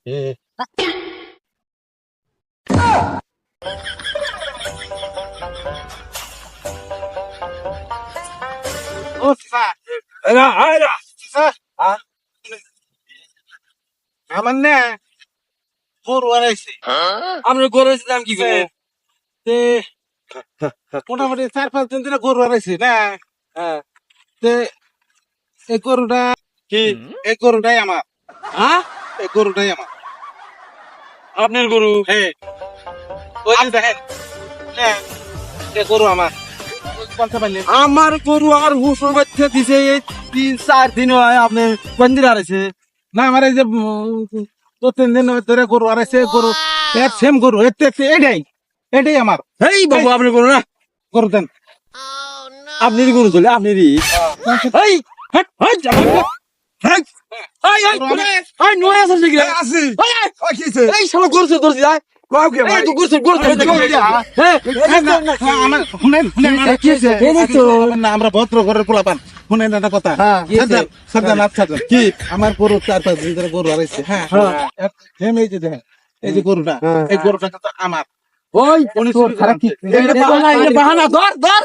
এ, ও চাচা, এরা আয়রা চাচা, আমার না গরু হারাইছে। আমরা গরেছি দাম কি করব তে মোটামুটি 4-5 দিন ধরে গরু হারাইছে না। হ্যাঁ তে এই গরুটা কি এই গরুটাই আমার, হ্যাঁ এই গরুটাই আমার। আপনার গরু হ্যাঁ, ওই যে দেখেন, হ্যাঁ, এই গরু আমার। বলতে পারলেন আমার গরু আর হুসুর বাচ্চা দিছে এই 3-4 দিন হয় আপনি মন্দির আরেছে না, আমার এই যে 2-3 দিন ধরে গরু হারাইছে। গরু এর সেম গরু, এটাই এটাই আমার এই বাবু আপনি গরু না গরু। দেন আপনি গরু চলে আপনারই এই হট হট যাবেন এই এই এই এই নয় আছে কি আছে এই শালা গরু চলে ধরছি যায় কাউ কে এই তো গরু হ্যাঁ আমার শুনেন শুনেন কি হয়েছে? না, আমরা ভদ্র ঘরের পোলাপান। শুনেন একটা কথা, কি হয়েছে? সাবধান সাবধান। কি আমার গরু 4-5 দিন ধরে গরু হারাইছে। হ্যাঁ, হ্যাঁ, এই যে দেখেন, এই যে গরুটা, এই গরুটা কিন্তু আমার। ওই উনি চুরি খারাপ কি করছে। বাহানা ধর ধর